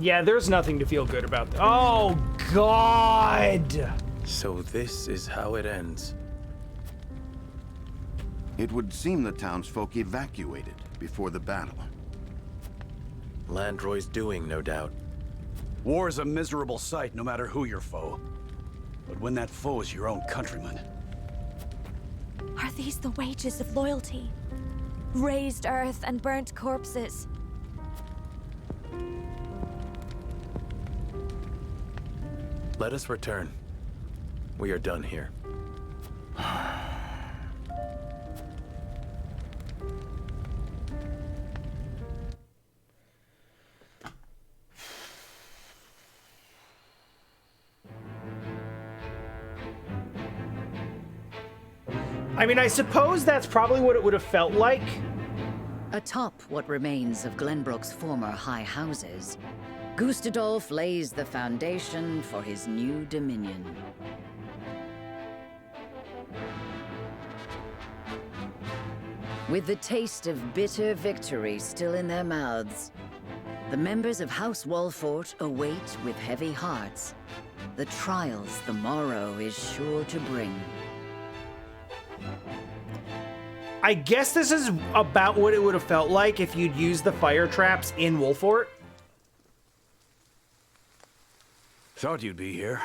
Yeah, there's nothing to feel good about. Oh, God! So this is how it ends. It would seem the townsfolk evacuated before the battle. Landroy's doing, no doubt. War is a miserable sight, no matter who your foe. But when that foe is your own countryman... Are these the wages of loyalty? Raised earth and burnt corpses. Let us return. We are done here. I mean, I suppose that's probably what it would have felt like. Atop what remains of Glenbrook's former high houses, Gustadolf lays the foundation for his new dominion. With the taste of bitter victory still in their mouths, the members of House Wolffort await with heavy hearts the trials the morrow is sure to bring. I guess this is about what it would have felt like if you'd used the fire traps in Wolffort. Thought you'd be here.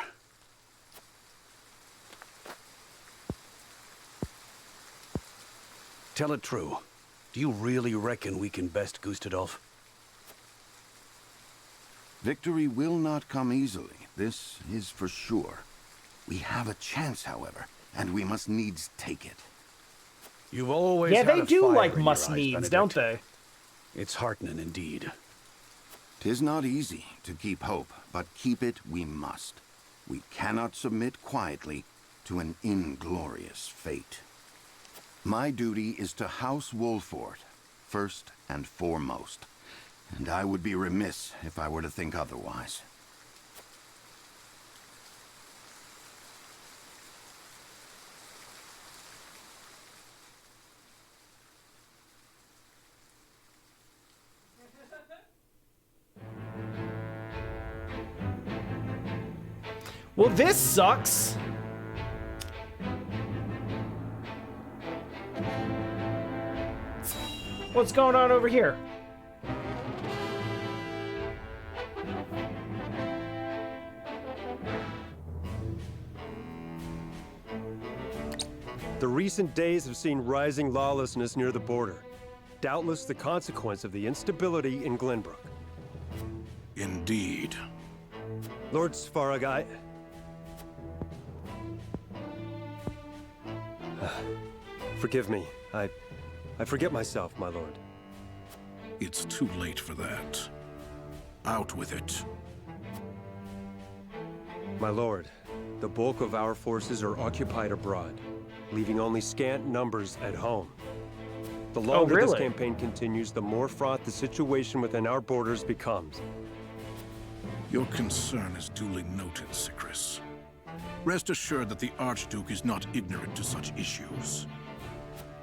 Tell it true. Do you really reckon we can best Gustadolf? Victory will not come easily, this is for sure. We have a chance, however, and we must needs take it. You've always Yeah, had they a do fire like in your must eyes, needs, don't Benedict. they? It's heartening indeed. 'Tis not easy to keep hope, but keep it we must. We cannot submit quietly to an inglorious fate. My duty is to House Wolffort, first and foremost, and I would be remiss if I were to think otherwise. Well, this sucks. What's going on over here? The recent days have seen rising lawlessness near the border. Doubtless the consequence of the instability in Glenbrook. Indeed. Lord Svarog, forgive me. I forget myself, my lord. It's too late for that. Out with it. My lord, the bulk of our forces are occupied abroad, leaving only scant numbers at home. The longer this campaign continues, the more fraught the situation within our borders becomes. Your concern is duly noted, Sicris. Rest assured that the Archduke is not ignorant to such issues.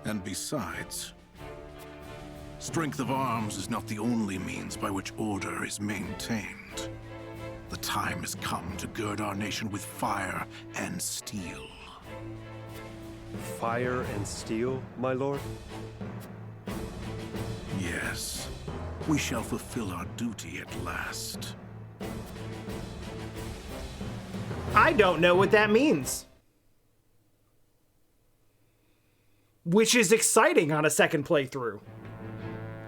And besides, strength of arms is not the only means by which order is maintained. The time has come to gird our nation with fire and steel. Fire and steel, my lord? Yes, we shall fulfill our duty at last. I don't know what that means. Which is exciting on a second playthrough.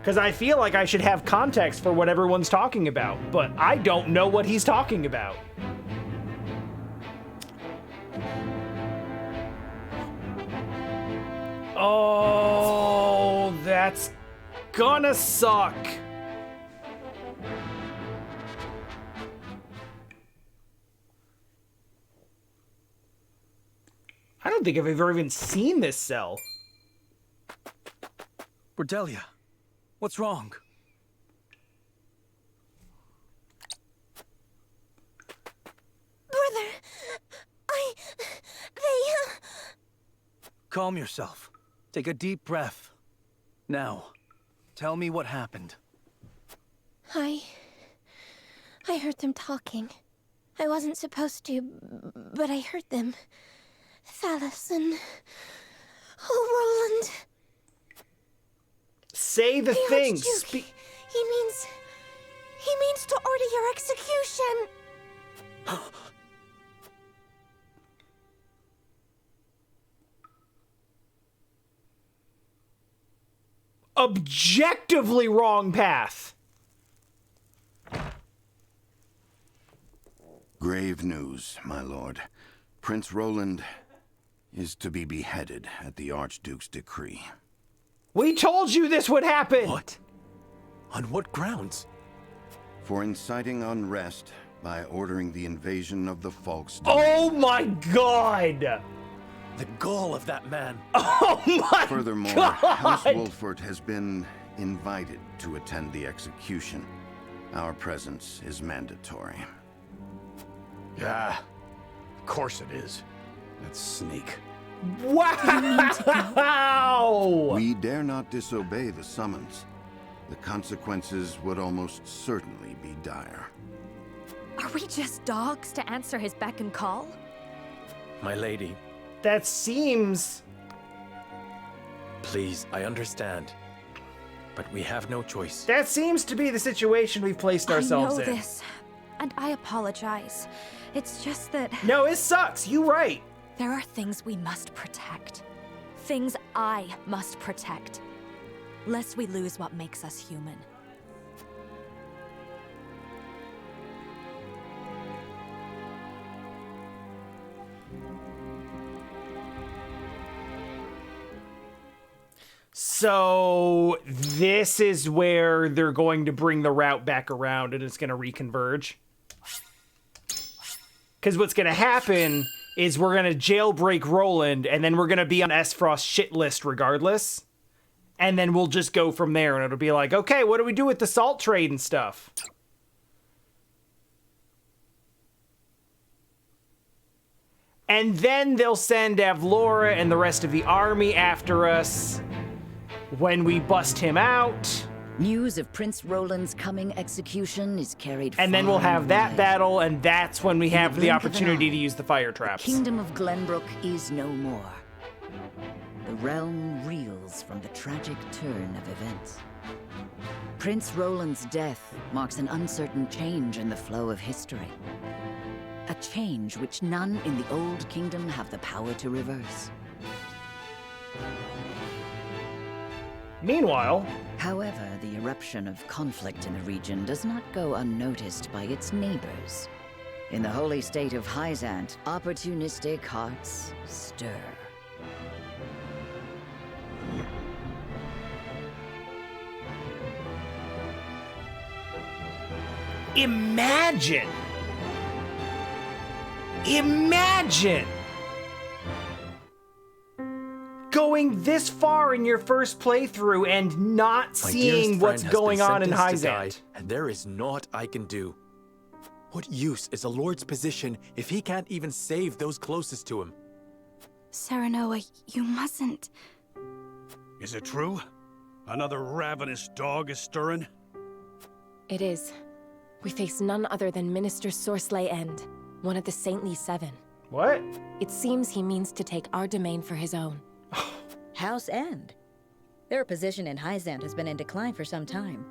Because I feel like I should have context for what everyone's talking about, but I don't know what he's talking about. Oh, that's gonna suck. I don't think I've ever even seen this cell. Cordelia, what's wrong? Brother, they... Calm yourself. Take a deep breath. Now, tell me what happened. I heard them talking. I wasn't supposed to, but I heard them. Thallus and... Oh, Roland. Say the thing. Archduke. He means to order your execution. Objectively wrong path. Grave news, my lord. Prince Roland is to be beheaded at the Archduke's decree. We told you this would happen! What? On what grounds? For inciting unrest by ordering the invasion of the Falk's Oh my god! The gall of that man. Oh my Furthermore, god! House Wolffort has been invited to attend the execution. Our presence is mandatory. Yeah, of course it is. That sneak. Wow! We dare not disobey the summons. The consequences would almost certainly be dire. Are we just dogs to answer his beck and call? My lady, That seems... please, I understand. But we have no choice. That seems to be the situation we've placed ourselves in. I know this, and I apologize. It's just that No, it sucks. You right. there are things we must protect. Things I must protect. Lest we lose what makes us human. So this is where they're going to bring the route back around and it's going to reconverge. Because what's going to happen is we're going to jailbreak Roland and then we're going to be on Esfrost's shit list regardless. And then we'll just go from there and it'll be like, okay, what do we do with the salt trade and stuff? And then they'll send Avlora and the rest of the army after us when we bust him out. News of Prince Roland's coming execution is carried And then far we'll have and that wide. battle, and that's when we have the blink of an opportunity eye, to use the fire traps. Kingdom of Glenbrook is no more. The realm reels from the tragic turn of events. Prince Roland's death marks an uncertain change in the flow of history. A change which none in the Old Kingdom have the power to reverse. Meanwhile, However, the eruption of conflict in the region does not go unnoticed by its neighbors. In the holy state of Hyzant, opportunistic hearts stir. imagine going this far in your first playthrough and not My seeing dearest what's friend has going been on in sentenced to die, Hyzant. and there is naught I can do. What use is a lord's position if he can't even save those closest to him? Serenoa, you mustn't. Is it true? Another ravenous dog is stirring? It is. We face none other than Minister Sorsley End, one of the Saintly Seven. What? It seems he means to take our domain for his own. House End. Their position in Hyzant has been in decline for some time.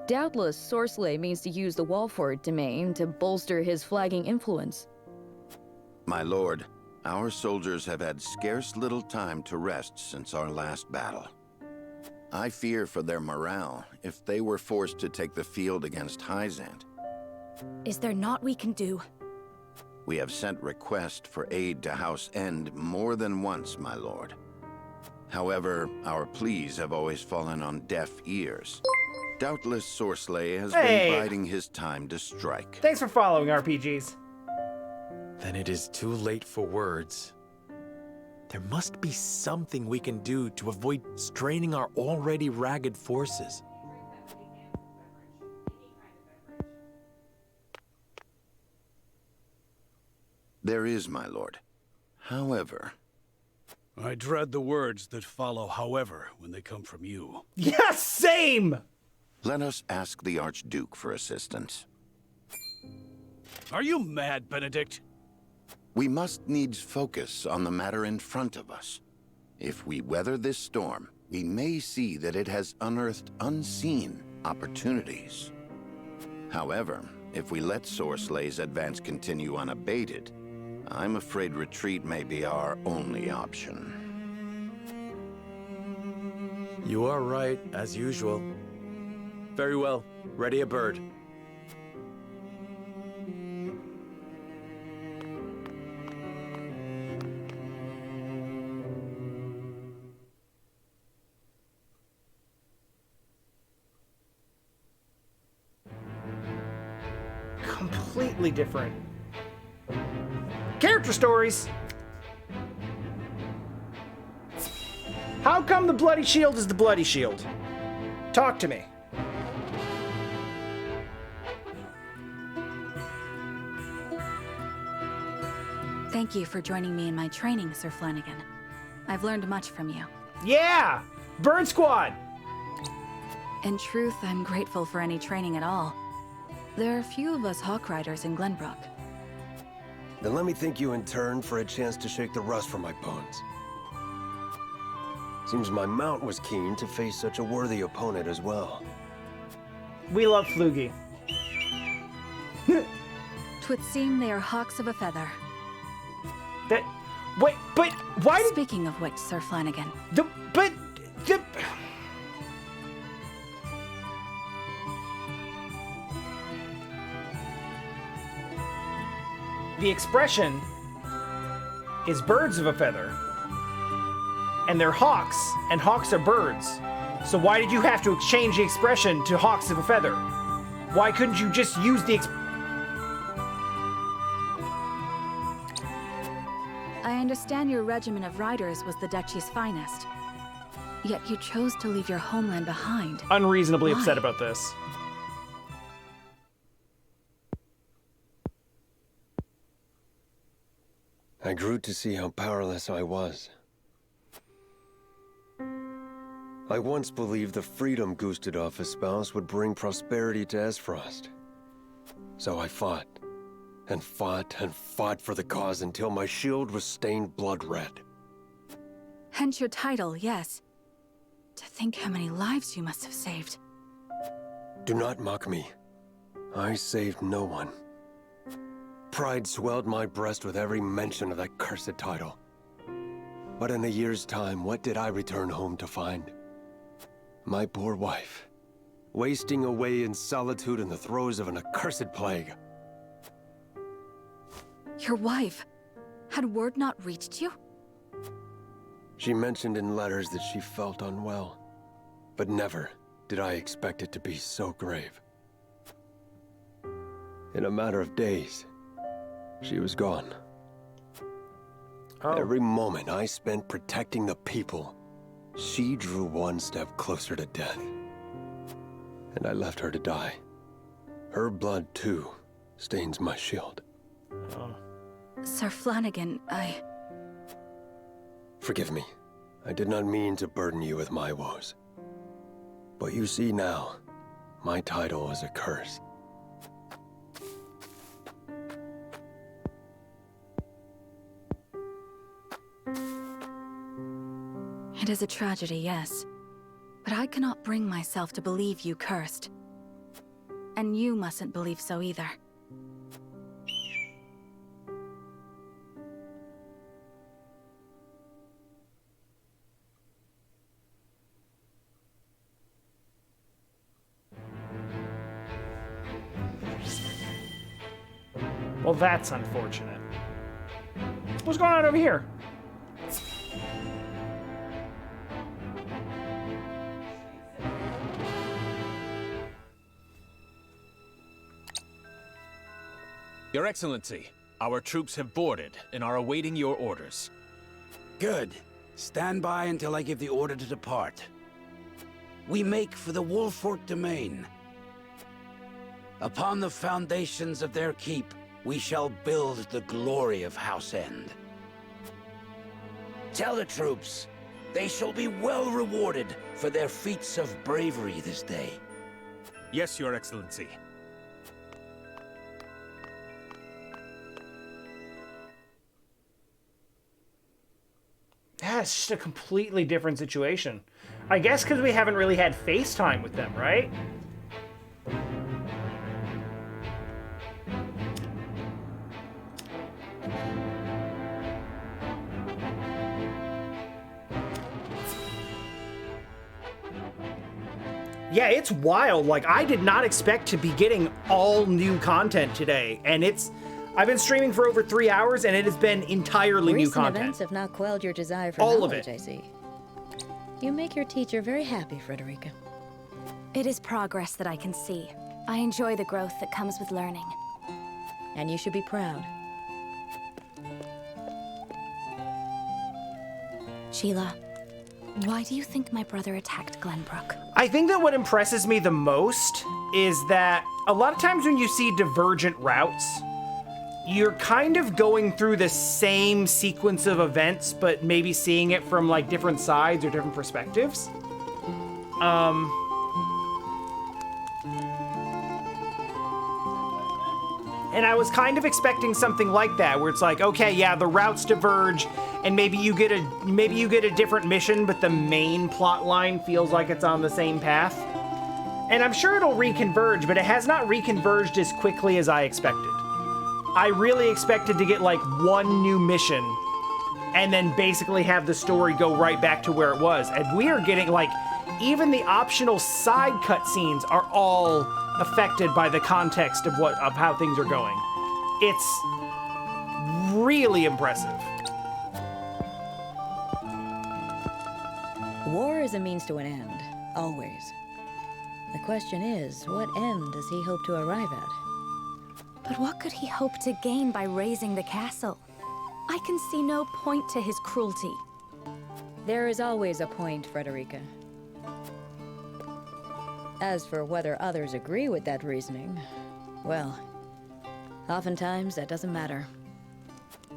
Doubtless, Sorsley means to use the Wolffort domain to bolster his flagging influence. My lord, our soldiers have had scarce little time to rest since our last battle. I fear for their morale if they were forced to take the field against Hyzant. Is there naught we can do? We have sent request for aid to House End more than once, my lord. However, our pleas have always fallen on deaf ears. Doubtless Sorsley has been biding his time to strike. Thanks for following, RPGs. Then it is too late for words. There must be something we can do to avoid straining our already ragged forces. There is, my lord. However... I dread the words that follow however when they come from you. Yes, same! Let us ask the Archduke for assistance. Are you mad, Benedict? We must needs focus on the matter in front of us. If we weather this storm, we may see that it has unearthed unseen opportunities. However, if we let Sorslay's advance continue unabated, I'm afraid retreat may be our only option. You are right, as usual. Very well. Ready a bird. Completely different. Character stories! How come the bloody shield is the bloody shield? Talk to me. Thank you for joining me in my training, Sir Flanagan. I've learned much from you. Yeah! Bird Squad! In truth, I'm grateful for any training at all. There are few of us Hawk Riders in Glenbrook. Then let me thank you in turn for a chance to shake the rust from my bones. Seems my mount was keen to face such a worthy opponent as well. We love Flugy. Twould seem they are hawks of a feather. Wait, but why? Speaking of which, Sir Flanagan. The expression is birds of a feather. And they're hawks, and hawks are birds. So why did you have to change the expression to hawks of a feather? Why couldn't you just use the I understand your regiment of riders was the Duchy's finest. Yet you chose to leave your homeland behind. Unreasonably Why? upset about this. I grew to see how powerless I was. I once believed the freedom Gustadolf espoused would bring prosperity to Esfrost. So I fought, and fought, and fought for the cause until my shield was stained blood red. Hence your title, yes. To think how many lives you must have saved. Do not mock me. I saved no one. Pride swelled my breast with every mention of that cursed title. But in a year's time, what did I return home to find? My poor wife, wasting away in solitude in the throes of an accursed plague. Your wife? Had word not reached you? She mentioned in letters that she felt unwell, but never did I expect it to be so grave. In a matter of days, she was gone. Oh. Every moment I spent protecting the people, she drew one step closer to death. And I left her to die. Her blood, too, stains my shield. Oh. Sir Flanagan, Forgive me. I did not mean to burden you with my woes. But you see now, my title is a curse. It is a tragedy, yes. But I cannot bring myself to believe you cursed. And you mustn't believe so either. Well, that's unfortunate. What's going on over here? Your Excellency, our troops have boarded and are awaiting your orders. Good. Stand by until I give the order to depart. We make for the Wolffort domain. Upon the foundations of their keep, we shall build the glory of House End. Tell the troops, they shall be well rewarded for their feats of bravery this day. Yes, Your Excellency. it's just a completely different situation. I guess because we haven't really had FaceTime with them, right? Yeah, it's wild. Like, I did not expect to be getting all new content today, and I've been streaming for over 3 hours, and it has been entirely new content. Recent events have not quelled your desire for all knowledge, of it. I see. You make your teacher very happy, Frederica. It is progress that I can see. I enjoy the growth that comes with learning. And you should be proud. Sheila, why do you think my brother attacked Glenbrook? I think that what impresses me the most is that a lot of times when you see divergent routes, you're kind of going through the same sequence of events, but maybe seeing it from like different sides or different perspectives. And I was kind of expecting something like that, where it's like, okay, yeah, the routes diverge, and maybe you get a different mission, but the main plot line feels like it's on the same path. And I'm sure it'll reconverge, but it has not reconverged as quickly as I expected. I really expected to get like one new mission, and then basically have the story go right back to where it was. And we are getting like, even the optional side cutscenes are all affected by the context of how things are going. It's really impressive. War is a means to an end, always. The question is, what end does he hope to arrive at? But what could he hope to gain by razing the castle? I can see no point to his cruelty. There is always a point, Frederica. As for whether others agree with that reasoning, well, oftentimes that doesn't matter.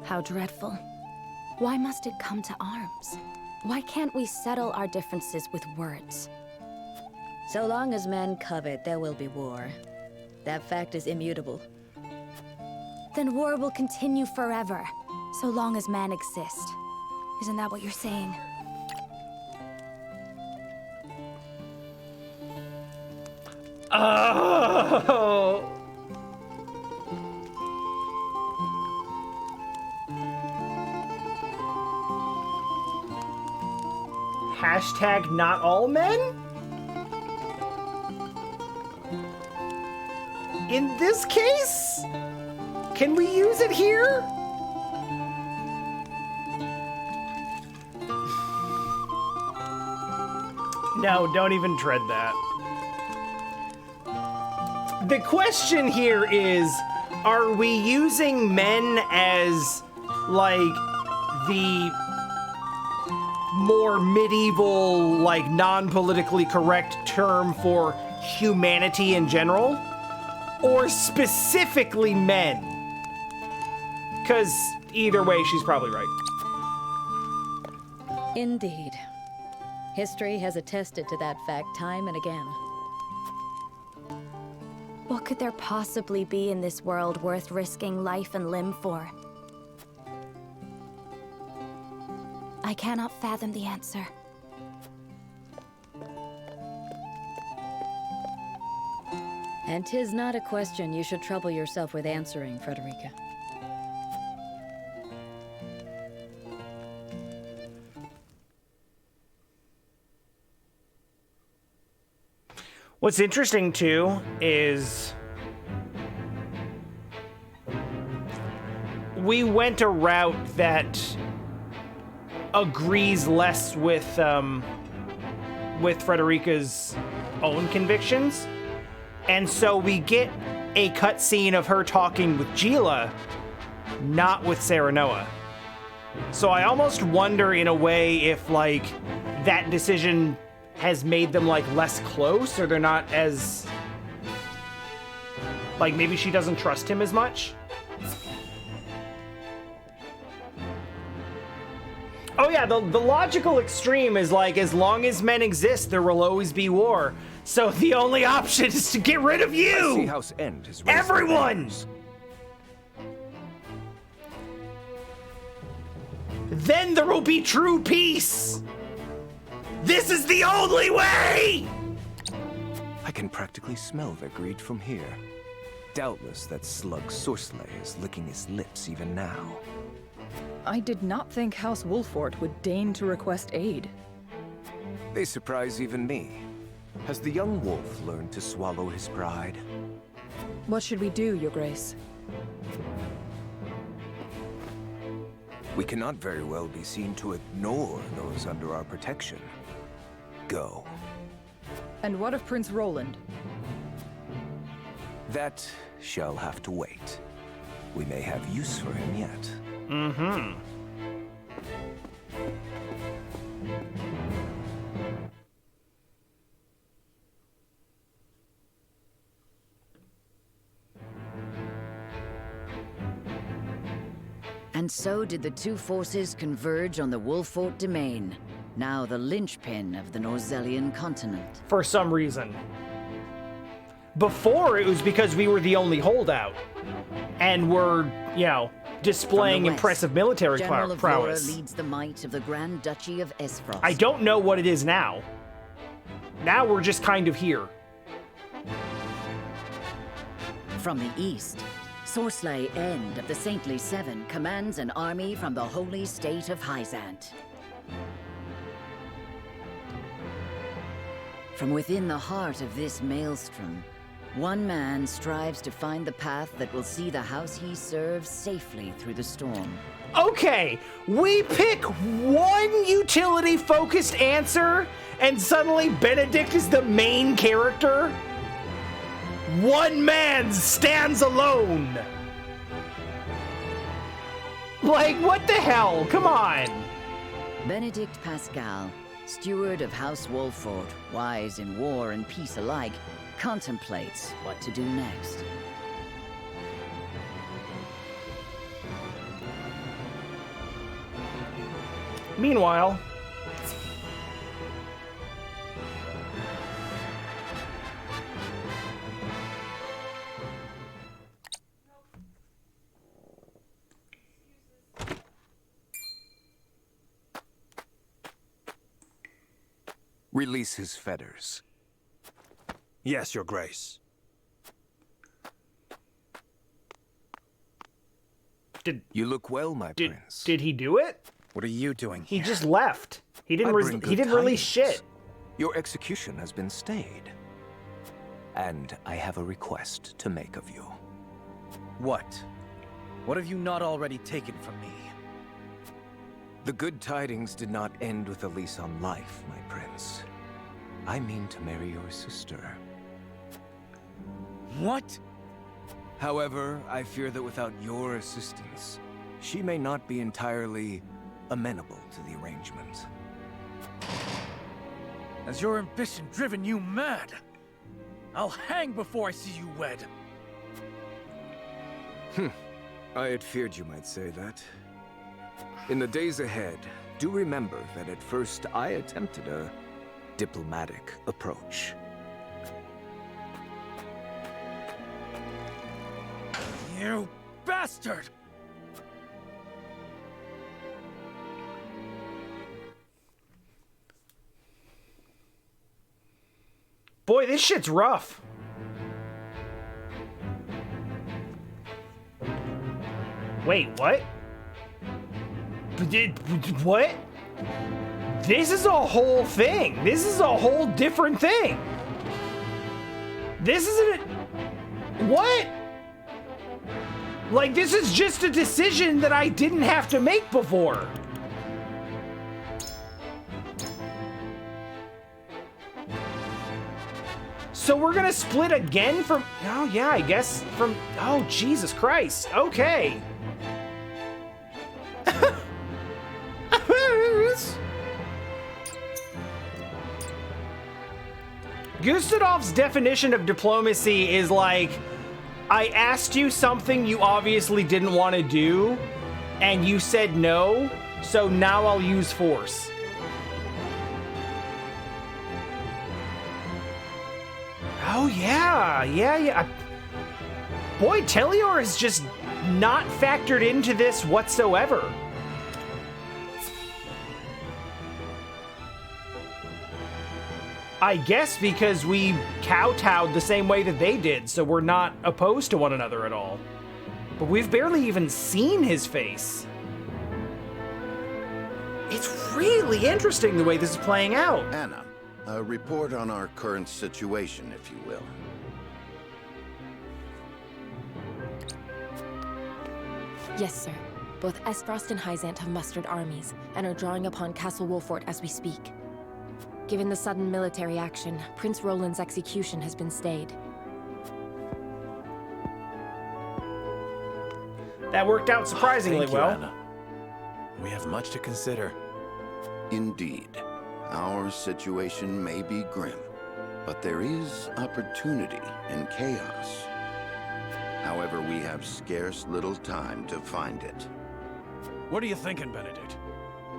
How dreadful. Why must it come to arms? Why can't we settle our differences with words? So long as men covet, there will be war. That fact is immutable. Then war will continue forever, so long as men exist. Isn't that what you're saying? Oh! Hashtag not all men? In this case? Can we use it here? No, don't even tread that. The question here is, are we using men as, like, the more medieval, like, non-politically correct term for humanity in general? Or specifically men? Because either way, she's probably right. Indeed. History has attested to that fact time and again. What could there possibly be in this world worth risking life and limb for? I cannot fathom the answer. And 'tis not a question you should trouble yourself with answering, Frederica. What's interesting, too, is we went a route that agrees less with Frederica's own convictions. And so we get a cutscene of her talking with Gila, not with Serenoa. So I almost wonder, in a way, if, like, that decision has made them, like, less close, or they're not as... Like, maybe she doesn't trust him as much? Oh yeah, the logical extreme is, like, as long as men exist, there will always be war. So the only option is to get rid of you! I see House End has raised everyone! then there will be true peace. This is the only way! I can practically smell their greed from here. Doubtless that slug Sorcelet is licking his lips even now. I did not think House Wolffort would deign to request aid. They surprise even me. Has the young wolf learned to swallow his pride? What should we do, Your Grace? We cannot very well be seen to ignore those under our protection. Go. And what of Prince Roland? That shall have to wait. We may have use for him yet. Mm-hmm. And so did the two forces converge on the Wolffort domain, now the linchpin of the Norzelian continent. For some reason. Before, it was because we were the only holdout. And were, you know, displaying From the west, impressive military General Avlora prowess. leads the might of the Grand Duchy of Esfrost. I don't know what it is now. Now we're just kind of here. From the east, Sorcelet End of the Saintly Seven commands an army from the holy state of Hyzant. From within the heart of this maelstrom, one man strives to find the path that will see the house he serves safely through the storm. Okay, we pick one utility-focused answer, and suddenly Benedict is the main character? One man stands alone! Like, what the hell? Come on! Benedict Pascal, steward of House Wolffort, wise in war and peace alike, contemplates what to do next. Meanwhile, Release his fetters. Yes, Your Grace. You look well, my prince. Did he do it? What are you doing He just left. He didn't release tidings. shit. Your execution has been stayed. And I have a request to make of you. What? What have you not already taken from me? The good tidings did not end with a lease on life, my prince. I mean to marry your sister. What? However, I fear that without your assistance, she may not be entirely amenable to the arrangement. Has your ambition driven you mad? I'll hang before I see you wed. I had feared you might say that. In the days ahead, do remember that at first I attempted a diplomatic approach. You bastard! Boy, this shit's rough. Wait, what? What? This is a whole thing. This is a whole different thing. This isn't what? Like, this is just a decision that I didn't have to make before. So we're gonna split again from, oh yeah, I guess from, oh Jesus Christ, okay. Gustadov's definition of diplomacy is like, I asked you something you obviously didn't want to do, and you said no, so now I'll use force. Oh yeah. Boy, Telior is just not factored into this whatsoever. I guess because we kowtowed the same way that they did, so we're not opposed to one another at all. But we've barely even seen his face. It's really interesting the way this is playing out. Anna, a report on our current situation, if you will. Yes, sir. Both Esfrost and Hyzant have mustered armies, and are drawing upon Castle Wolffort as we speak. Given the sudden military action, Prince Roland's execution has been stayed. That worked out surprisingly Thank you, well. Anna. We have much to consider. Indeed. Our situation may be grim, but there is opportunity in chaos. However, we have scarce little time to find it. What are you thinking, Benedict?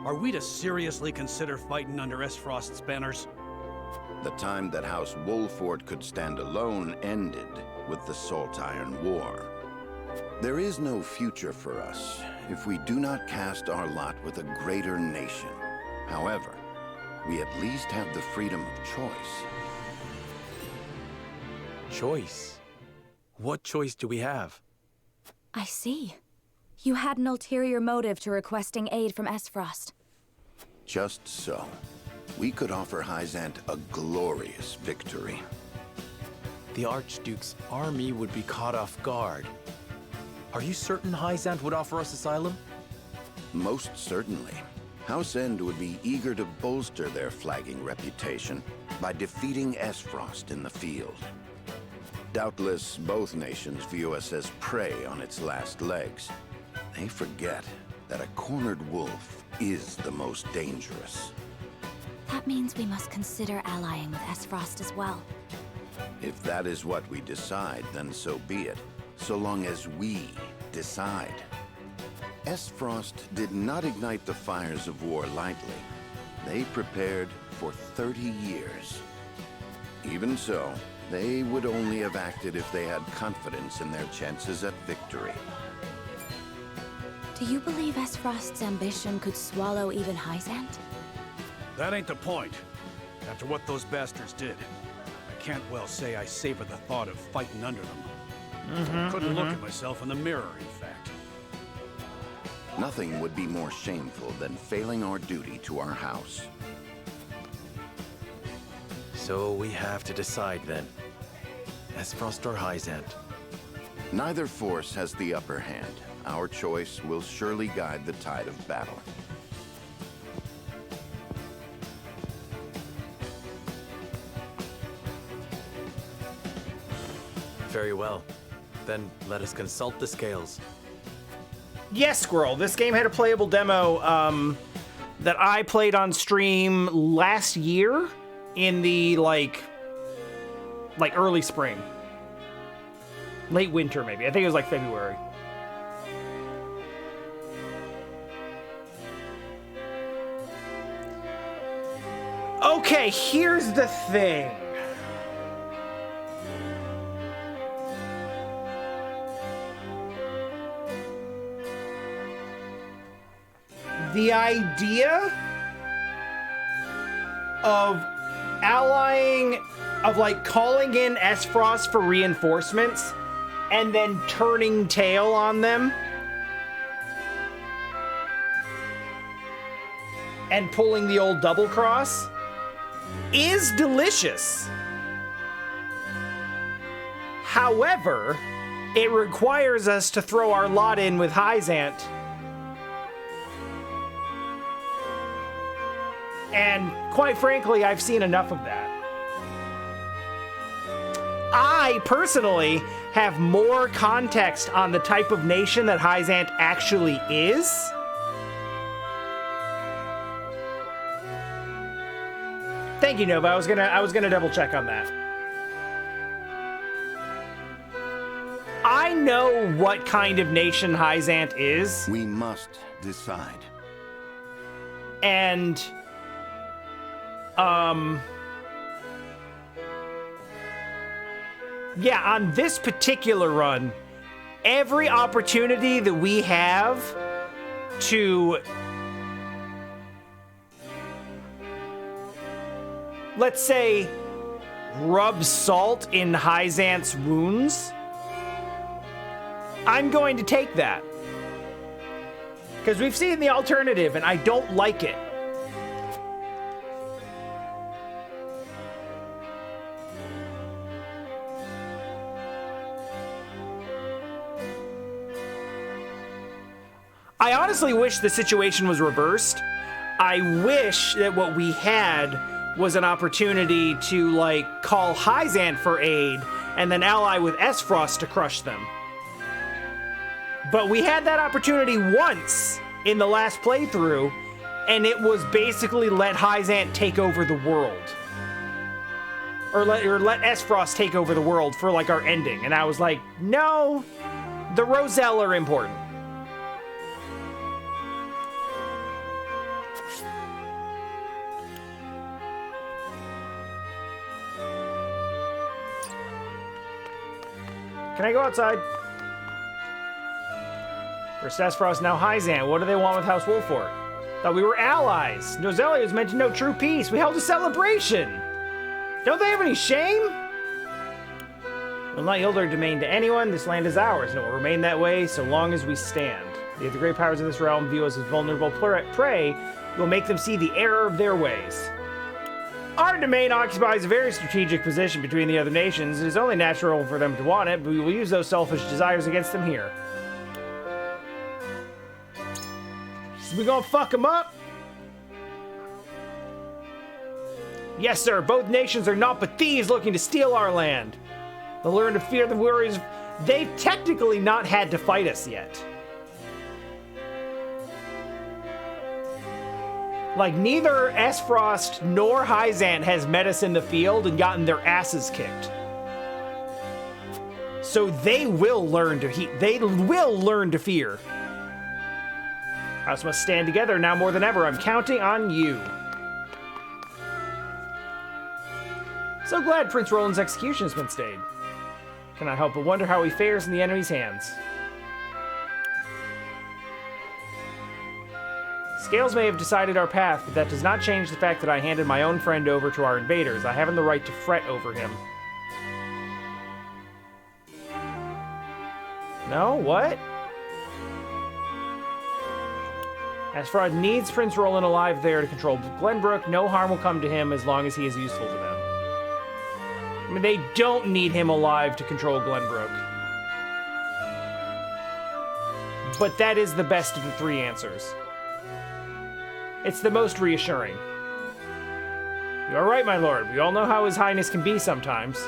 Are we to seriously consider fighting under Esfrost's banners? The time that House Wolffort could stand alone ended with the Salt Iron War. There is no future for us if we do not cast our lot with a greater nation. However, we at least have the freedom of choice. Choice? What choice do we have? I see. You had an ulterior motive to requesting aid from Esfrost. Just so. We could offer Hyzant a glorious victory. The Archduke's army would be caught off guard. Are you certain Hyzant would offer us asylum? Most certainly. House End would be eager to bolster their flagging reputation by defeating Esfrost in the field. Doubtless, both nations view us as prey on its last legs. They forget that a cornered wolf is the most dangerous. That means we must consider allying with Esfrost as well. If that is what we decide, then so be it, so long as we decide. Esfrost did not ignite the fires of war lightly. They prepared for 30 years. Even so, they would only have acted if they had confidence in their chances at victory. Do you believe Esfrost's ambition could swallow even Hyzant? That ain't the point. After what those bastards did, I can't well say I savor the thought of fighting under them. Couldn't look at myself in the mirror, in fact. Nothing would be more shameful than failing our duty to our house. So we have to decide then. Esfrost or Hyzant? Neither force has the upper hand. Our choice will surely guide the tide of battle. Very well. Then let us consult the scales. Yes, Squirrel. This game had a playable demo that I played on stream last year in the like early spring. Late winter, maybe. I think it was like February. Okay, here's the thing. The idea of allying, of like calling in Esfrost for reinforcements and then turning tail on them and pulling the old double cross is delicious. However, it requires us to throw our lot in with Hyzant. And quite frankly, I've seen enough of that. I personally have more context on the type of nation that Hyzant actually is. Thank you, Nova. I was gonna double check on that. I know what kind of nation Hyzant is. We must decide. And yeah, on this particular run, every opportunity that we have to let's say, rub salt in Hyzant's wounds, I'm going to take that. Because we've seen the alternative, and I don't like it. I honestly wish the situation was reversed. I wish that what we had was an opportunity to, like, call Hyzant for aid and then ally with Esfrost to crush them. But we had that opportunity once in the last playthrough, and it was basically let Hyzant take over the world. Or let Esfrost take over the world for, like, our ending. And I was like, no, the Roselle are important. Can I go outside? First Esfrost, now Hyzant. What do they want with House Wolffort? Thought we were allies. Norzelia was meant to know true peace. We held a celebration. Don't they have any shame? We'll not yield our domain to anyone. This land is ours, and it will remain that way so long as we stand. If the great powers of this realm view us as vulnerable prey, we'll make them see the error of their ways. Our domain occupies a very strategic position between the other nations. It is only natural for them to want it, but we will use those selfish desires against them here. So we gonna fuck them up? Yes, sir. Both nations are naught but thieves looking to steal our land. They'll learn to fear the warriors. They've technically not had to fight us yet. Like, neither Esfrost nor Hyzant has met us in the field and gotten their asses kicked. So they will learn to fear. House must stand together now more than ever. I'm counting on you. So glad Prince Roland's execution has been stayed. Cannot help but wonder how he fares in the enemy's hands. Scales may have decided our path, but that does not change the fact that I handed my own friend over to our invaders. I haven't the right to fret over him. No? What? Esfrost needs Prince Roland alive there to control Glenbrook. No harm will come to him as long as he is useful to them. I mean, they don't need him alive to control Glenbrook. But that is the best of the three answers. It's the most reassuring. You are right, my lord. We all know how His Highness can be sometimes.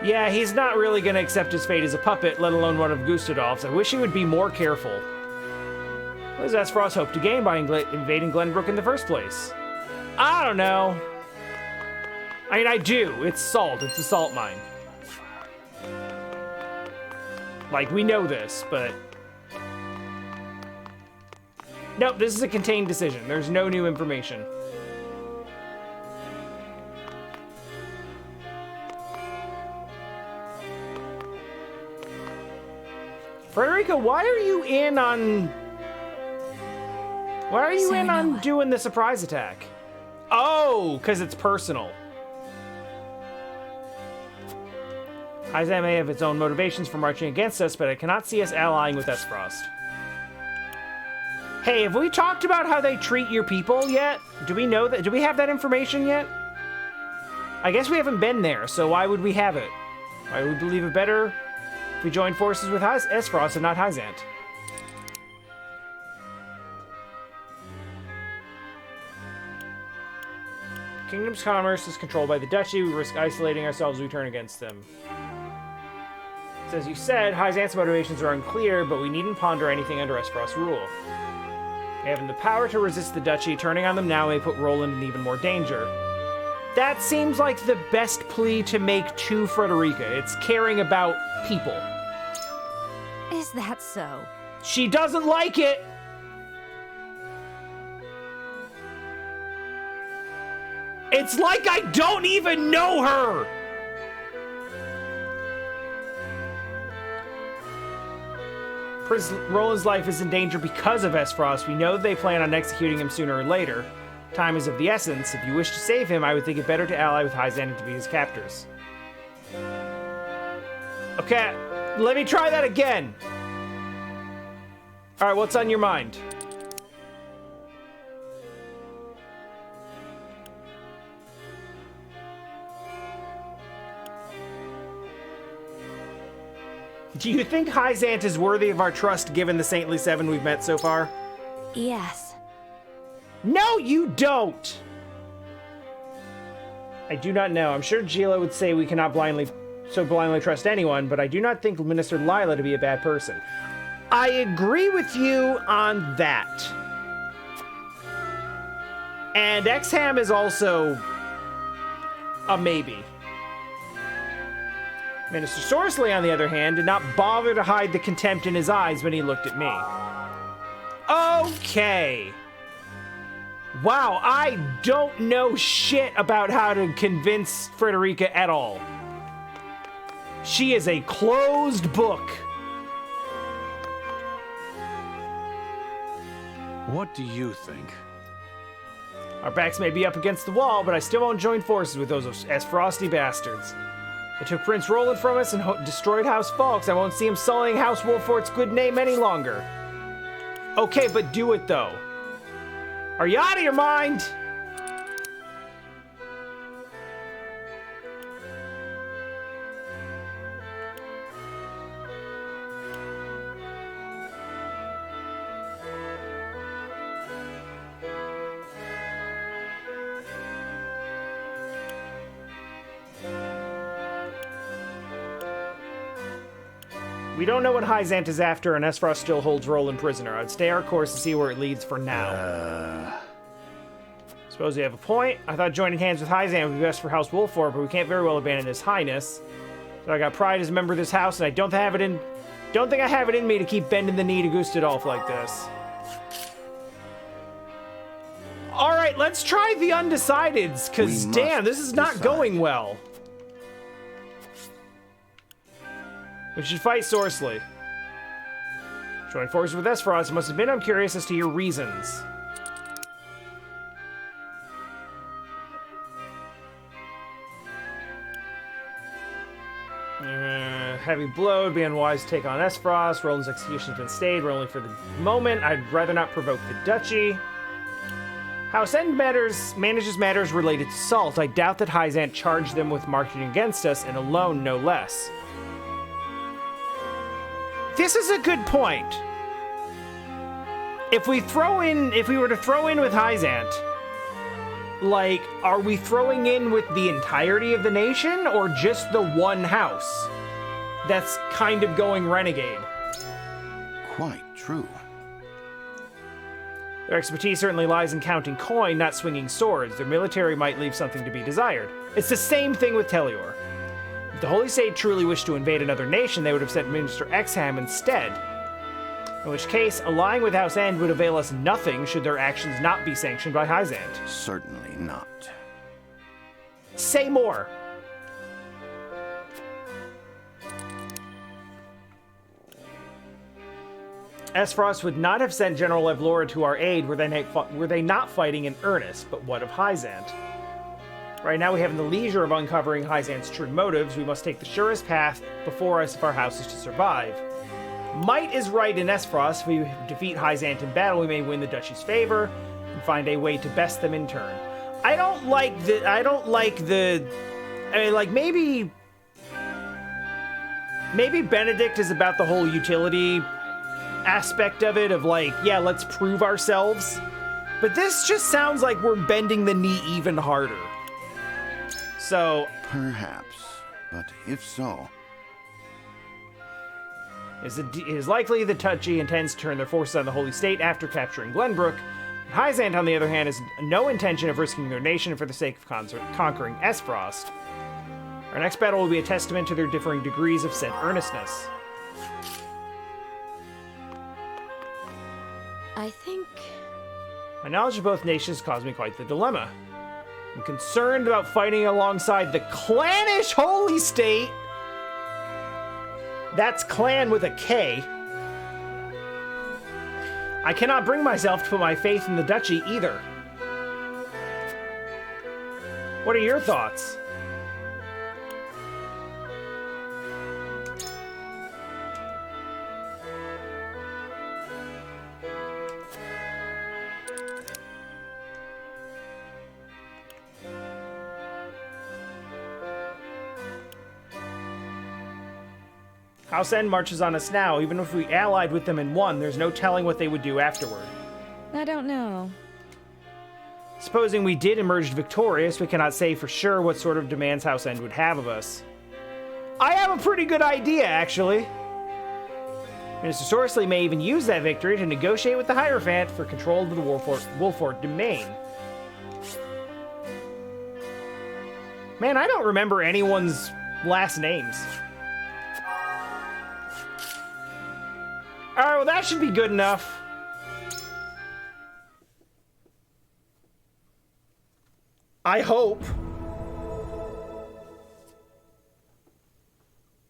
Yeah, he's not really going to accept his fate as a puppet, let alone one of Gustadolf's. I wish he would be more careful. What does Esfrost hope to gain by invading Glenbrook in the first place? I don't know. I mean, I do. It's salt. It's a salt mine. Like, we know this, but... Nope, this is a contained decision. There's no new information. Frederica, why are you in on... Why are you in on doing the surprise attack? Oh, because it's personal. Hyzant may have its own motivations for marching against us, but I cannot see us allying with Esfrost. Hey, have we talked about how they treat your people yet? Do we know that? Do we have that information yet? I guess we haven't been there, so why would we have it? Why would we believe it better if we join forces with Esfrost and not Hyzant? Kingdom's commerce is controlled by the Duchy. We risk isolating ourselves if we turn against them. So as you said, Hyzant's motivations are unclear, but we needn't ponder anything under Esfrost's rule. Having the power to resist the Duchy, turning on them now may put Roland in even more danger. That seems like the best plea to make to Frederica. It's caring about people. Is that so? She doesn't like it! It's like I don't even know her! Prince Roland's life is in danger because of Esfrost. We know they plan on executing him sooner or later. Time is of the essence. If you wish to save him, I would think it better to ally with Hyzant and to be his captors. Okay, let me try that again. All right, what's on your mind? Do you think Hyzant is worthy of our trust given the saintly seven we've met so far? Yes. No, you don't! I do not know. I'm sure Gila would say we cannot blindly trust anyone, but I do not think Minister Lila to be a bad person. I agree with you on that. And Exham is also a maybe. Minister Sorsley, on the other hand, did not bother to hide the contempt in his eyes when he looked at me. Okay. Wow, I don't know shit about how to convince Frederica at all. She is a closed book. What do you think? Our backs may be up against the wall, but I still won't join forces with those frosty bastards. They took Prince Roland from us and destroyed House Falks. I won't see him sullying House Wolffort's good name any longer. Okay, but do it though. Are you out of your mind? We don't know what Hyzant is after, and Esfrost still holds Roland prisoner. I'd stay our course to see where it leads for now. Suppose you have a point. I thought joining hands with Hyzant would be best for House Wolffort, but we can't very well abandon His Highness. So I got pride as a member of this house, and I don't think I have it in me to keep bending the knee to Gustadolf like this. All right, let's try the undecideds, because damn, this is not going well. We should fight Sorsley. Join forces with Esfrost. Must have been. I'm curious as to your reasons. Heavy blow would be unwise to take on Esfrost. Roland's execution has been stayed. We're only for the moment. I'd rather not provoke the duchy. House End manages matters related to salt. I doubt that Hyzant charged them with marching against us, and alone no less. This is a good point. If we were to throw in with Hyzant, like, are we throwing in with the entirety of the nation or just the one house that's kind of going renegade? Quite true. Their expertise certainly lies in counting coin, not swinging swords. Their military might leave something to be desired. It's the same thing with Telior. If the Holy State truly wished to invade another nation, they would have sent Minister Exham instead. In which case, allying with House End would avail us nothing should their actions not be sanctioned by Hyzant. Certainly not. Say more. Esfrost would not have sent General Avlora to our aid were they not fighting in earnest, but what of Hyzant? Right now we have the leisure of uncovering Hyzant's true motives. We must take the surest path before us if our house is to survive. Might is right in Esfrost. If we defeat Hyzant in battle, we may win the duchy's favor and find a way to best them in turn. I mean, like, maybe Benedict is about the whole utility aspect of it, of like, yeah, let's prove ourselves. But this just sounds like we're bending the knee even harder. So perhaps, but if so, it is likely the duchy intends to turn their forces on the Holy State after capturing Glenbrook. Hyzant, on the other hand, has no intention of risking their nation for the sake of conquering Esfrost. Our next battle will be a testament to their differing degrees of said earnestness. I think... My knowledge of both nations caused me quite the dilemma. I'm concerned about fighting alongside the clannish Holy State. That's clan with a K. I cannot bring myself to put my faith in the duchy either. What are your thoughts? House End marches on us now. Even if we allied with them and won, there's no telling what they would do afterward. I don't know. Supposing we did emerge victorious, we cannot say for sure what sort of demands House End would have of us. I have a pretty good idea, actually. Minister Sorcery may even use that victory to negotiate with the Hierophant for control of the Wolffort domain. Man, I don't remember anyone's last names. Alright, well that should be good enough. I hope.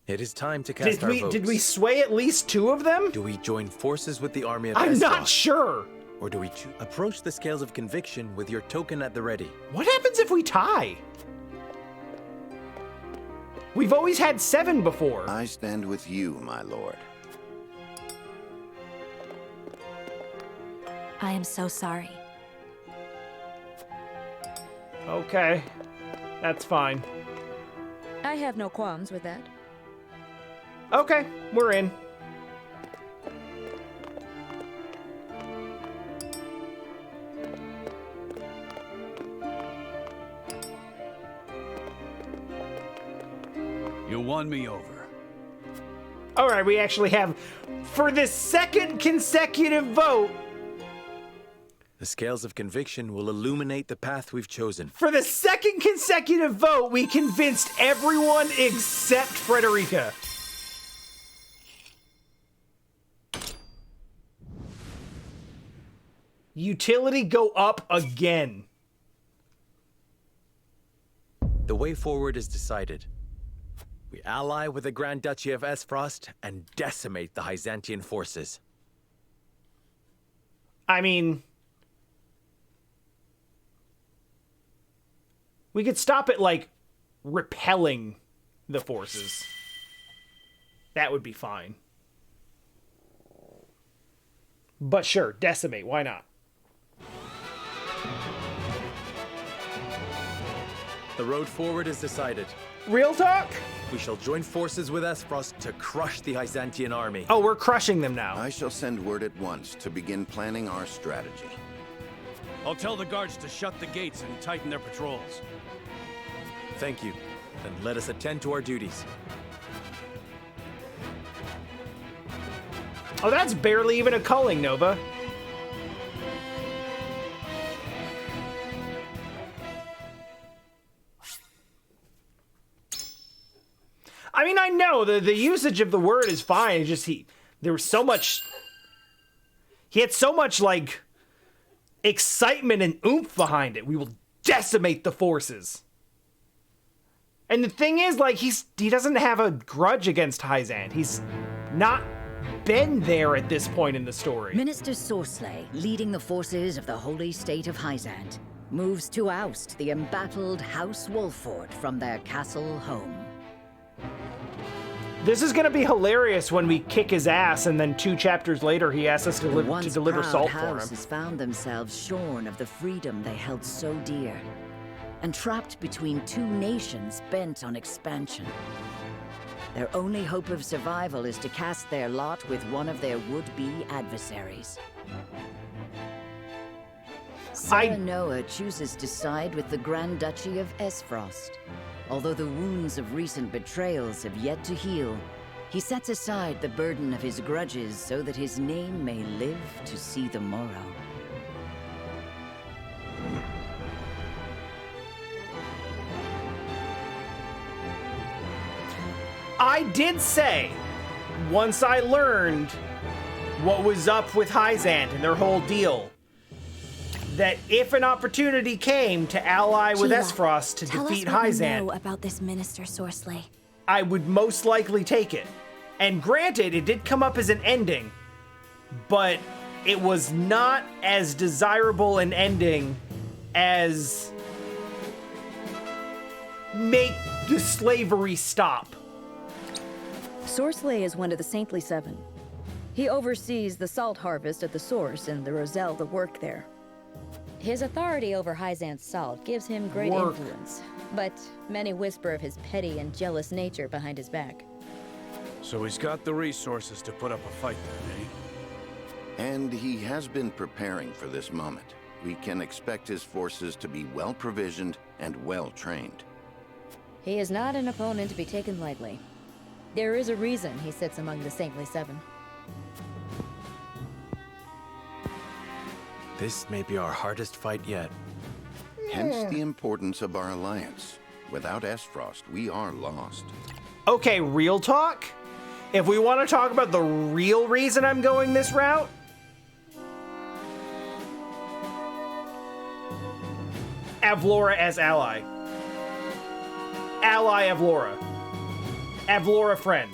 It is time to cast our votes. Did we sway at least 2 of them? Do we join forces with the army of I'm Esfrost? not sure. Or do we approach the scales of conviction with your token at the ready? What happens if we tie? We've always had 7 before. I stand with you, my lord. I am so sorry. Okay. That's fine. I have no qualms with that. Okay, we're in. You won me over. All right, we actually have, for the 2nd consecutive vote, the scales of conviction will illuminate the path we've chosen. For the 2nd consecutive vote, we convinced everyone except Frederica. Utility go up again. The way forward is decided. We ally with the Grand Duchy of Esfrost and decimate the Hyzantian forces. I mean, we could stop it, like, repelling the forces. That would be fine. But sure, decimate, why not? The road forward is decided. Real talk? We shall join forces with Esfrost to crush the Hyzantian army. Oh, we're crushing them now. I shall send word at once to begin planning our strategy. I'll tell the guards to shut the gates and tighten their patrols. Thank you. Then let us attend to our duties. Oh, that's barely even a culling, Nova. I mean, I know the usage of the word is fine. It's just there was so much. He had so much like excitement and oomph behind it. We will decimate the forces. And the thing is, like, he doesn't have a grudge against Hyzant. He's not been there at this point in the story. Minister Sorcery, leading the forces of the Holy State of Hyzant, moves to oust the embattled House Wolffort from their castle home. This is going to be hilarious when we kick his ass and then 2 chapters later he asks us to deliver salt for him. Has found themselves shorn of the freedom they held so dear, and trapped between 2 nations bent on expansion. Their only hope of survival is to cast their lot with one of their would-be adversaries. Serenoa chooses to side with the Grand Duchy of Esfrost. Although the wounds of recent betrayals have yet to heal, he sets aside the burden of his grudges so that his name may live to see the morrow. I did say, once I learned what was up with Hyzant and their whole deal, that if an opportunity came to ally with Esfrost to defeat Hyzant, about this Minister Sorcery, I would most likely take it. And granted, it did come up as an ending, but it was not as desirable an ending as make the slavery stop? Sorcelet is one of the Saintly Seven. He oversees the salt harvest at the source and the Roselle that work there. His authority over Hyzant's salt gives him great influence, but many whisper of his petty and jealous nature behind his back. So he's got the resources to put up a fight then, eh? And he has been preparing for this moment. We can expect his forces to be well-provisioned and well-trained. He is not an opponent to be taken lightly. There is a reason he sits among the Saintly Seven. This may be our hardest fight yet. Hence the importance of our alliance. Without Esfrost, we are lost. Okay, real talk? If we want to talk about the real reason I'm going this route, Avlora as ally. Ally Avlora. Avlora friend.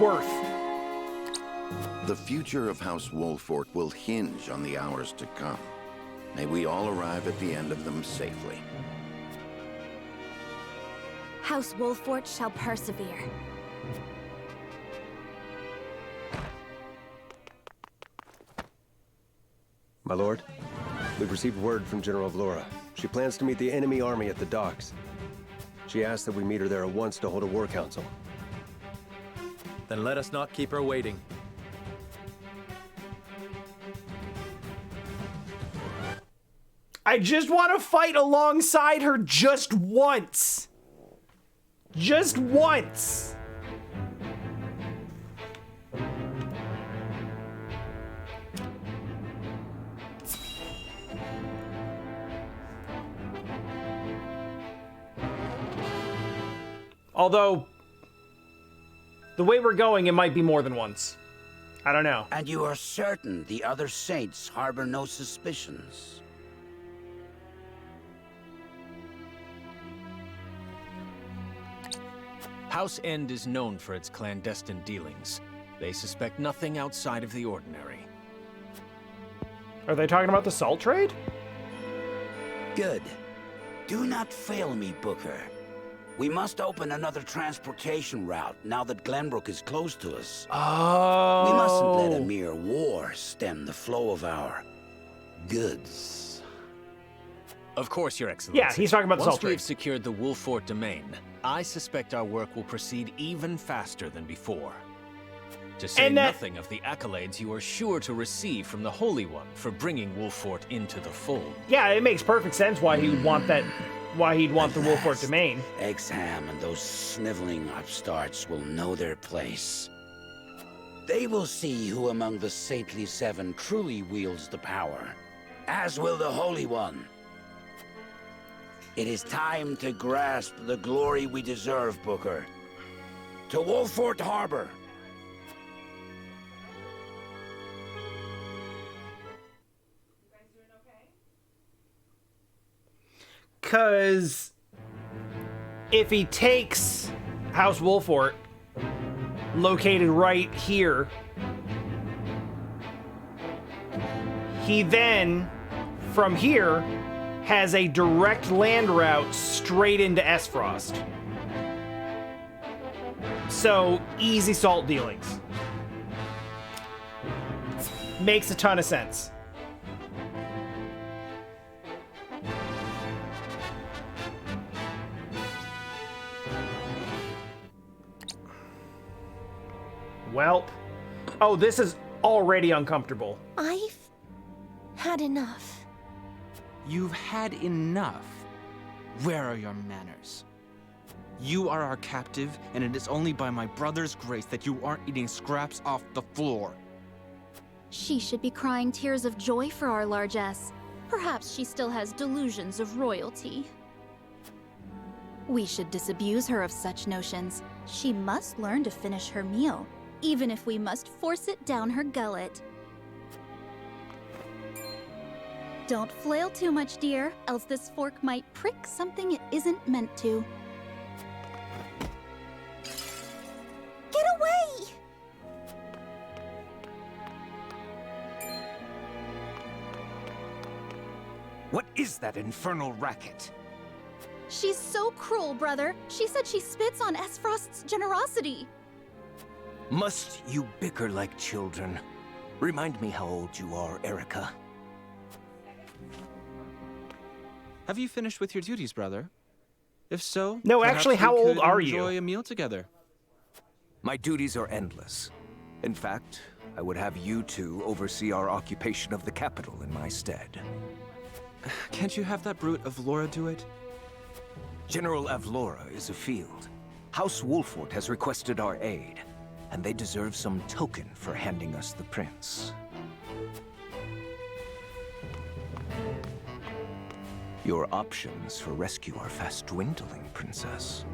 Worth. The future of House Wolffort will hinge on the hours to come. May we all arrive at the end of them safely. House Wolffort shall persevere. My lord, we've received word from General Avlora. She plans to meet the enemy army at the docks. She asked that we meet her there at once to hold a war council. Then let us not keep her waiting. I just want to fight alongside her just once. Just once. Although, the way we're going, it might be more than once. I don't know. And you are certain the other saints harbor no suspicions? House End is known for its clandestine dealings. They suspect nothing outside of the ordinary. Are they talking about the salt trade? Good. Do not fail me, Booker. We must open another transportation route now that Glenbrook is close to us. Oh. We mustn't let a mere war stem the flow of our goods. Of course, Your Excellency. Yeah, he's talking about the salt Once trade. we've secured the Wolffort domain, I suspect our work will proceed even faster than before. To say nothing of the accolades you are sure to receive from the Holy One for bringing Wolffort into the fold. Yeah, it makes perfect sense why he would want that. Why he'd want the Wolffort domain. Exham and those sniveling upstarts will know their place. They will see who among the Saintly Seven truly wields the power, as will the Holy One. It is time to grasp the glory we deserve, Booker. To Wolffort Harbor. Because if he takes House Wolffort, located right here, he then, from here, has a direct land route straight into Esfrost. So, easy salt dealings. Makes a ton of sense. Welp. Oh, this is already uncomfortable. I've had enough. You've had enough. Where are your manners? You are our captive, and it is only by my brother's grace that you aren't eating scraps off the floor. She should be crying tears of joy for our largesse. Perhaps she still has delusions of royalty. We should disabuse her of such notions. She must learn to finish her meal, even if we must force it down her gullet. Don't flail too much, dear, else this fork might prick something it isn't meant to. Get away! What is that infernal racket? She's so cruel, brother. She said she spits on Esfrost's generosity. Must you bicker like children? Remind me how old you are, Erica. Have you finished with your duties, brother? If so, no, actually, how old are you? Enjoy a meal together. My duties are endless. In fact, I would have you two oversee our occupation of the capital in my stead. Can't you have that brute Avlora do it? General Avlora is afield. House Wolffort has requested our aid, and they deserve some token for handing us the prince. Your options for rescue are fast dwindling, Princess.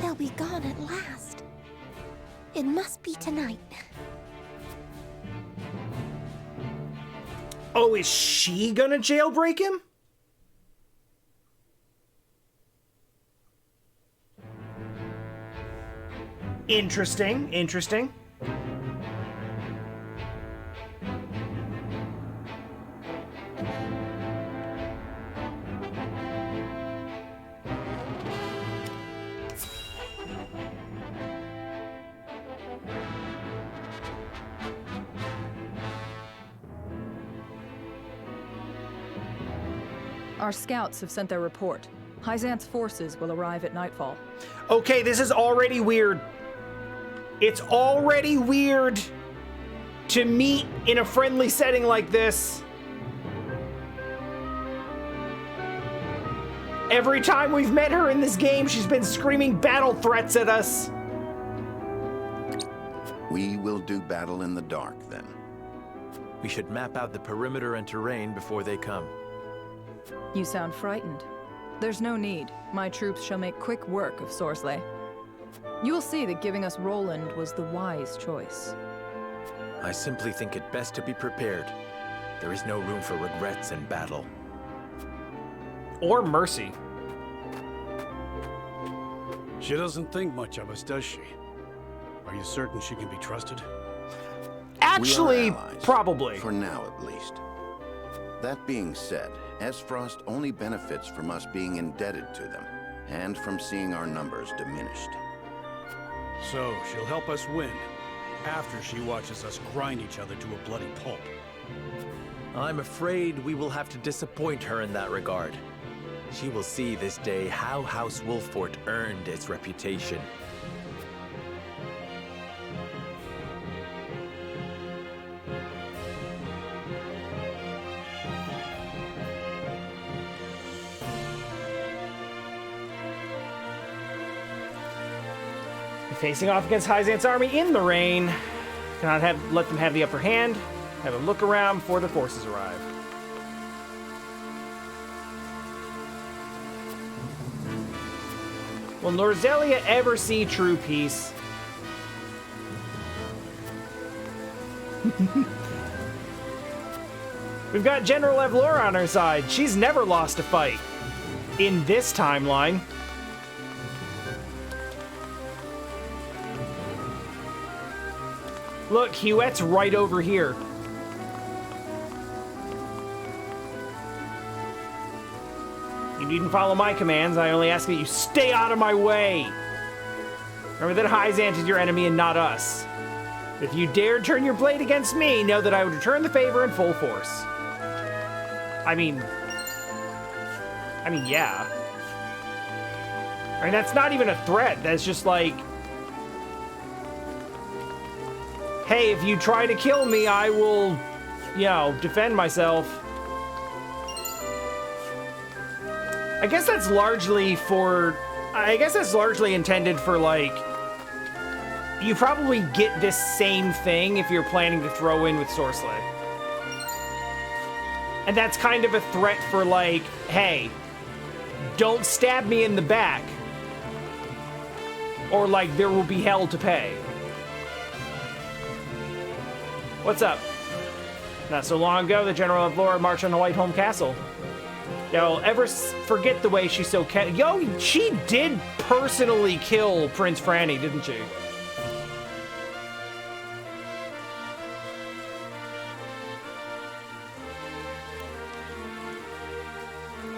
They'll be gone at last. It must be tonight. Oh, is she gonna jailbreak him? Interesting, interesting. Our scouts have sent their report. Hyzant's forces will arrive at nightfall. Okay, this is already weird. It's already weird to meet in a friendly setting like this. Every time we've met her in this game, she's been screaming battle threats at us. We will do battle in the dark, then. We should map out the perimeter and terrain before they come. You sound frightened. There's no need. My troops shall make quick work of Sorsley. You will see that giving us Roland was the wise choice. I simply think it best to be prepared. There is no room for regrets in battle. Or mercy. She doesn't think much of us, does she? Are you certain she can be trusted? Actually, probably. For now, at least. That being said, Esfrost only benefits from us being indebted to them, and from seeing our numbers diminished. So, she'll help us win, after she watches us grind each other to a bloody pulp. I'm afraid we will have to disappoint her in that regard. She will see this day how House Wolffort earned its reputation. Facing off against Hyzant's army in the rain. Cannot let them have the upper hand. Have a look around before the forces arrive. Will Norzelia ever see true peace? We've got General Avlora on our side. She's never lost a fight. In this timeline. Look, Huette's right over here. You needn't follow my commands. I only ask that you stay out of my way. Remember that Hyzant is your enemy and not us. If you dare turn your blade against me, know that I would return the favor in full force. I mean, yeah. I mean, that's not even a threat. That's just like, hey, if you try to kill me, I will, defend myself. I guess that's largely intended for, like, you probably get this same thing if you're planning to throw in with Sorsley. And that's kind of a threat for, like, hey, don't stab me in the back. Or, like, there will be hell to pay. What's up? Not so long ago, the General Avlora marched on the Whiteholm Castle. I'll ever forget the way she's so Yo, she did personally kill Prince Franny, didn't she?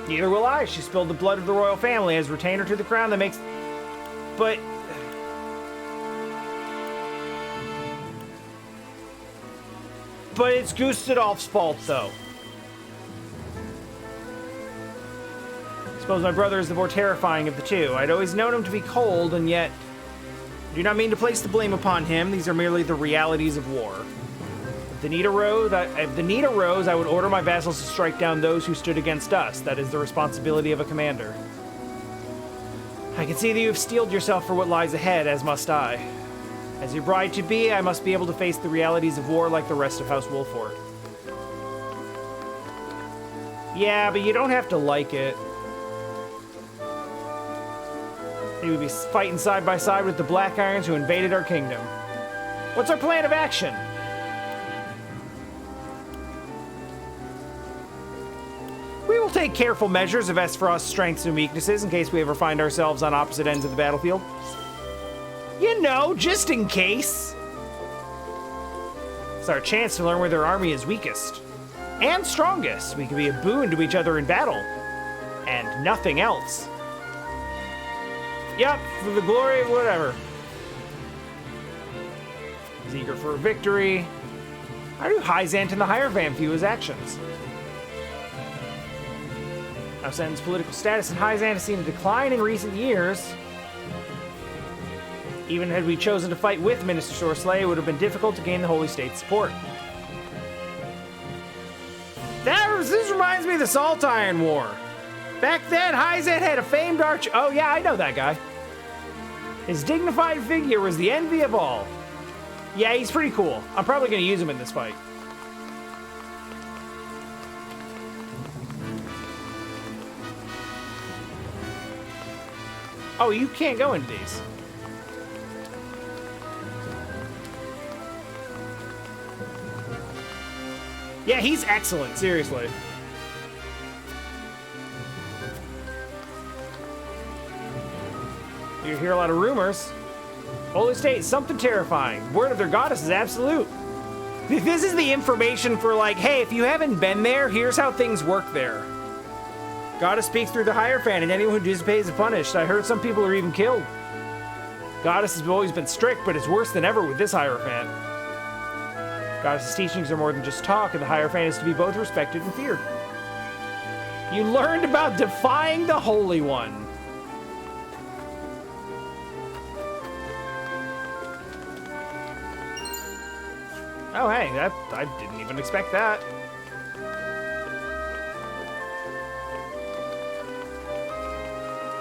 Neither will I. She spilled the blood of the royal family as retainer to the crown that makes... But... But it's Gustadolf's fault, though. I suppose my brother is the more terrifying of the two. I'd always known him to be cold, and yet... I do not mean to place the blame upon him. These are merely the realities of war. If the need arose, I would order my vassals to strike down those who stood against us. That is the responsibility of a commander. I can see that you have steeled yourself for what lies ahead, as must I. As your bride-to-be, I must be able to face the realities of war like the rest of House Wolffort. Yeah, but you don't have to like it. They would be fighting side by side with the Black Irons who invaded our kingdom. What's our plan of action? We will take careful measures of Esfrost's strengths and weaknesses in case we ever find ourselves on opposite ends of the battlefield. You know, just in case. It's our chance to learn where their army is weakest. And strongest. We can be a boon to each other in battle. And nothing else. Yep, for the glory of whatever. He's eager for a victory. How do Hyzant and the Hierophant view his actions? Hyzant's political status in Hyzant has seen a decline in recent years. Even had we chosen to fight with Minister Sorcelet, it would have been difficult to gain the Holy State's support. This reminds me of the Salt Iron War. Back then, Hyzant had a famed archer. Oh yeah, I know that guy. His dignified figure was the envy of all. Yeah, he's pretty cool. I'm probably going to use him in this fight. Oh, you can't go into these. Yeah, he's excellent, seriously. You hear a lot of rumors. Holy State, something terrifying. Word of their goddess is absolute. This is the information for like, hey, if you haven't been there, here's how things work there. Goddess speaks through the Hierophant, and anyone who disobeys is punished. I heard some people are even killed. Goddess has always been strict, but it's worse than ever with this Hierophant. Goddess's teachings are more than just talk, and the Hierophant is to be both respected and feared. You learned about defying the Holy One. Oh, hey, I didn't even expect that.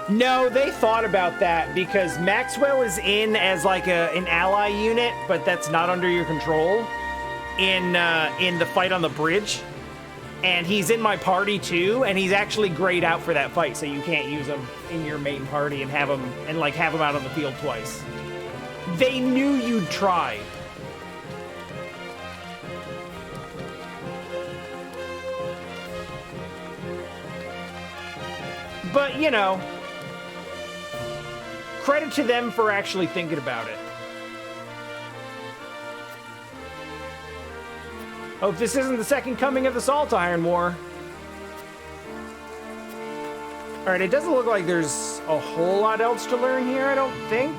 No, they thought about that because Maxwell is in as like an ally unit, but that's not under your control in the fight on the bridge. And he's in my party too, and he's actually grayed out for that fight, so you can't use him in your main party and have him out on the field twice. They knew you'd try. But, you know, credit to them for actually thinking about it. Hope this isn't the second coming of the Salt Iron War. Alright, it doesn't look like there's a whole lot else to learn here, I don't think.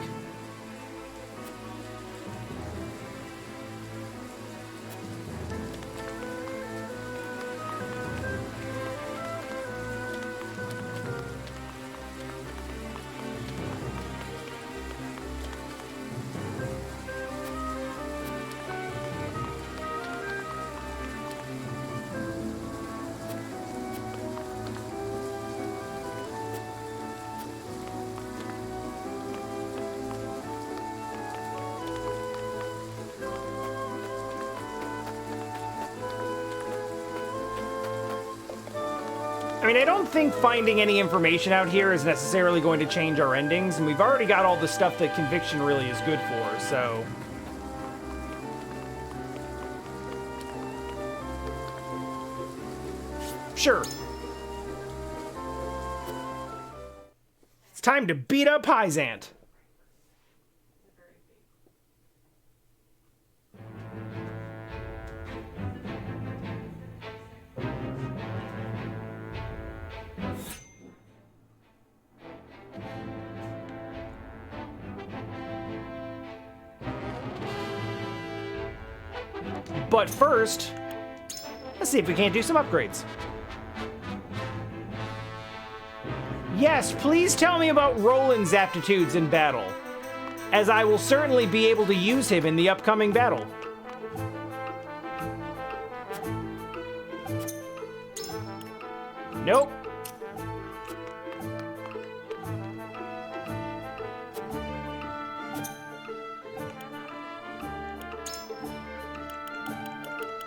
I mean, I don't think finding any information out here is necessarily going to change our endings, and we've already got all the stuff that Conviction really is good for, so... Sure. It's time to beat up Hyzant. But first, let's see if we can't do some upgrades. Yes, please tell me about Roland's aptitudes in battle, as I will certainly be able to use him in the upcoming battle. Nope.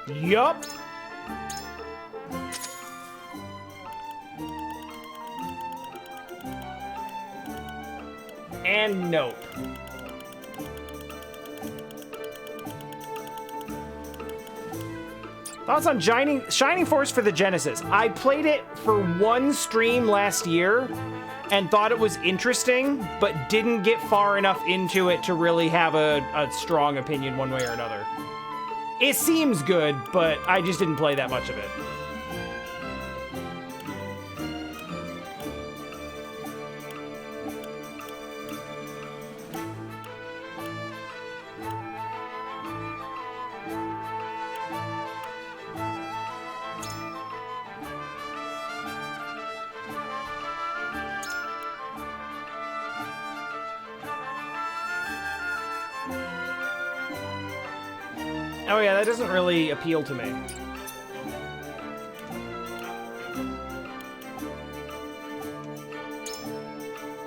Yup. And nope. Thoughts on Shining Force for the Genesis. I played it for one stream last year and thought it was interesting, but didn't get far enough into it to really have a strong opinion one way or another. It seems good, but I just didn't play that much of it. Oh yeah, that doesn't really appeal to me.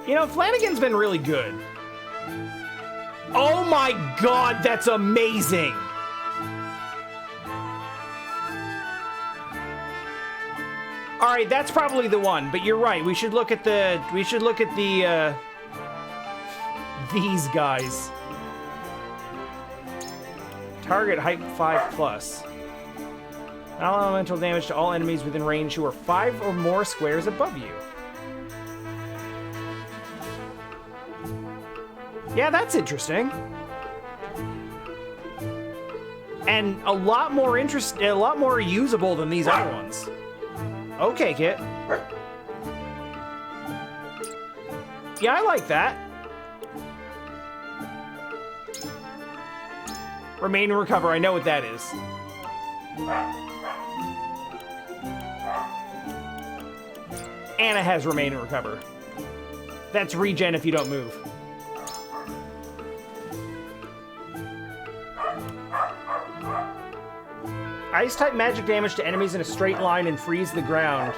You know, Flanagan's been really good. Oh my god, that's amazing! Alright, that's probably the one, but you're right. We should look at the these guys. Target height 5+. All elemental damage to all enemies within range who are 5 or more squares above you. Yeah, that's interesting. And a lot more usable than these other ones. Okay, Kit. Yeah, I like that. Remain and recover, I know what that is. Anna has remain and recover. That's regen if you don't move. Ice-type magic damage to enemies in a straight line and freeze the ground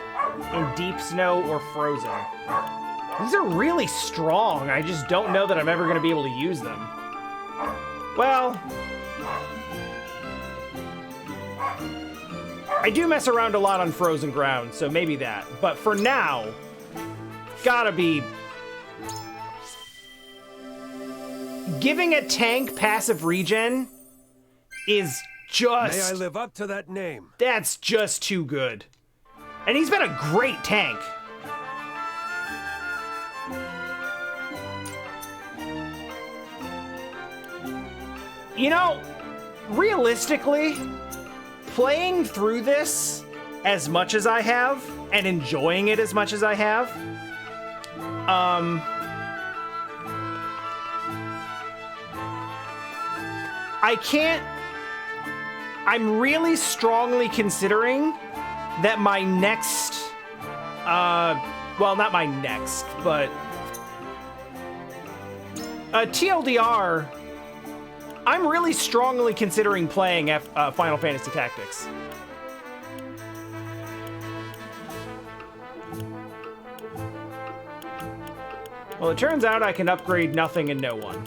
in deep snow or frozen. These are really strong. I just don't know that I'm ever going to be able to use them. Well, I do mess around a lot on frozen ground, so maybe that. But for now, gotta be... Giving a tank passive regen is just... May I live up to that name? That's just too good. And he's been a great tank. You know, realistically, playing through this as much as I have and enjoying it as much as I have, I'm really strongly considering that my next, well, not my next, but TLDR, I'm really strongly considering playing Final Fantasy Tactics. Well, it turns out I can upgrade nothing and no one.